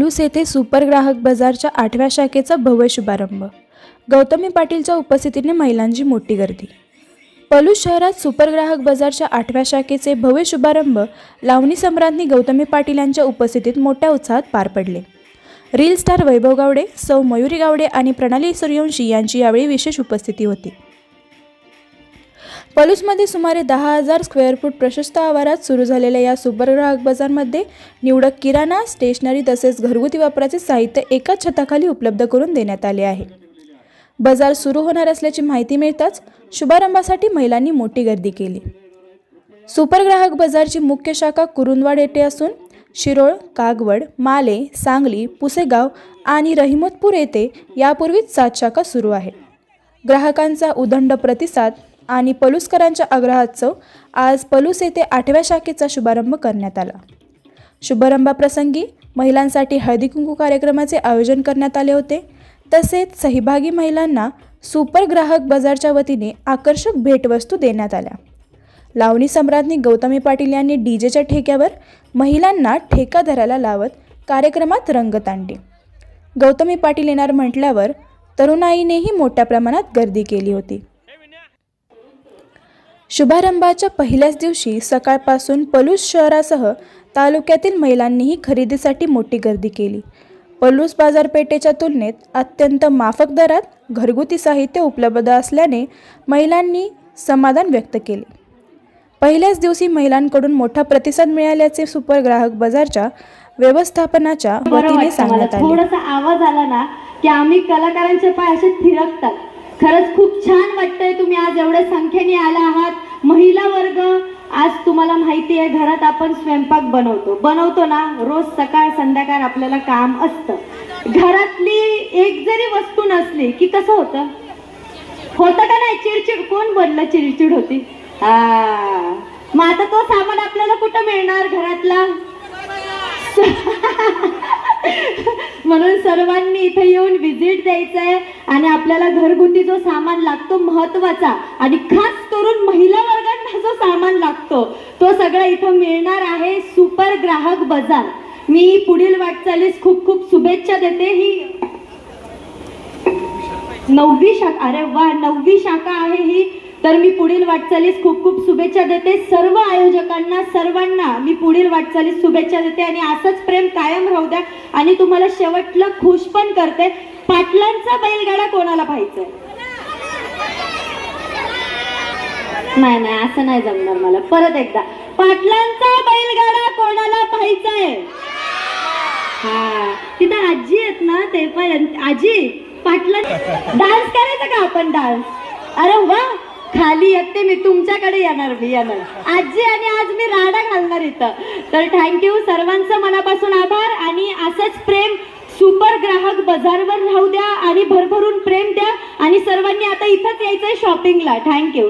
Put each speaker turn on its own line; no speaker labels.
पलूस येथे सुपर ग्राहक बाजारच्या 8व्या शाखेचा भव्य शुभारंभ. गौतमी पाटीलच्या उपस्थितीने महिलांची मोठी गर्दी. पलूस शहरात सुपर ग्राहक बाजारच्या 8व्या शाखेचे भव्य शुभारंभ लावणी सम्राज्ञी गौतमी पाटील यांच्या उपस्थितीत मोठ्या उत्साहात पार पडले. रील स्टार वैभव गावडे, सौ मयुरी गावडे आणि प्रणाली सूर्यवंशी यांची यावेळी विशेष उपस्थिती होती. पलूसमध्ये सुमारे 10,000 स्क्वेअर फूट प्रशस्त आवारात सुरू झालेल्या या सुपर ग्राहक बाजारमध्ये निवडक किराणा, स्टेशनरी तसेच घरगुती वापराचे साहित्य एकाच छताखाली उपलब्ध करून देण्यात आले आहे. बाजार सुरू होणार असल्याची माहिती मिळताच शुभारंभासाठी महिलांनी मोठी गर्दी केली. सुपर ग्राहक बाजारची मुख्य शाखा कुरुंदवाड येथे असून शिरोळ, कागवड, माले, सांगली, पुसेगाव आणि रहिमतपूर येथे यापूर्वीच 7 शाखा सुरू आहेत. ग्राहकांचा उदंड प्रतिसाद आणि पलूसकरांच्या आग्रहास्तव आज पलूस येथे 8व्या शाखेचा शुभारंभ करण्यात आला. शुभारंभाप्रसंगी महिलांसाठी हळदी कुंकू कार्यक्रमाचे आयोजन करण्यात आले होते. तसेच सहभागी महिलांना सुपर ग्राहक बाजारच्या वतीने आकर्षक भेटवस्तू देण्यात आल्या. लावणी सम्राज्ञी गौतमी पाटील यांनी डीजेच्या ठेक्यावर महिलांना ठेका धरायला लावत कार्यक्रमात रंगत आणली. गौतमी पाटील येणार म्हटल्यावर तरुणाईनेही मोठ्या प्रमाणात गर्दी केली होती. शुभारंभाच्या पहिल्याच दिवशी सकाळपासून पलूस शहरासह तालुक्यातील महिलांनीही खरेदीसाठी मोठी गर्दी केली. पलूस बाजारपेठेच्या तुलनेत अत्यंत माफक दरात घरगुती साहित्य उपलब्ध असल्याने महिलांनी समाधान व्यक्त केले. पहिल्याच दिवशी महिलांकडून मोठा प्रतिसाद मिळाल्याचे सुपर ग्राहक बाजारच्या व्यवस्थापनाच्या वतीने सांगण्यात आले.
थोडासा आवाज आला ना की आम्ही कलाकारांचे पाय असे थिरकतात. खरंच खूप छान वाटतंय तुम्ही आज एवढ्या संख्येने आला आहात. महिला वर्ग, आज तुम्हाला माहिती आहे घरात आपण स्वयंपाक बनवतो ना, रोज सकाळ संध्याकाळ आपल्याला काम असतं. घरातली एक जरी वस्तू नसली की कसं होतं का नाही? चिडचिड. कोण बोललं चिडचिड होती? मग आता तो सामान आपल्याला कुठं मिळणार घरातला? म्हणून सर्वांनी इथे येऊन व्हिजिट द्यायचं आहे आणि आपल्याला घरगुती जो सामान लागतो महत्वाचा आणि खास करून महिला वर्गांना जो सामान लागतो तो सगळं इथं मिळणार आहे सुपर ग्राहक बाजार. मी पुढील वाटचालीस खूप खूप शुभेच्छा देते. ही 9वी शाखा, अरे वा, 9वी शाखा आहे ही. तर मी पुढील वाटचालीस खूप खूप शुभेच्छा देते. सर्व आयोजकांना, सर्वांना मी पुढील वाटचालीस शुभेच्छा देते आणि असंच प्रेम कायम राहू द्या. आणि तुम्हाला शेवटला खुश पण करते. पाटलांचा बैलगाडा कोणाला पाहायचंय? नाही, असं नाही जमणार मला. परत एकदा, पाटलांचा बैलगाडा कोणाला पाहायचाय? तिथं आजी आहेत ना, ते पण आजी पाटला डान्स करायचा का आपण? डान्स. अरे वा, खाली येते मी, तुमच्याकडे येणार आजी. आणि आज मी राडा घालणार इथं. तर थँक्यू, सर्वांचं मनापासून आभार. आणि असंच प्रेम सुपर ग्राहक बाजारवर राहू द्या आणि भरभरून प्रेम द्या. आणि सर्वांनी आता इथंच यायचंय शॉपिंगला. थँक्यू.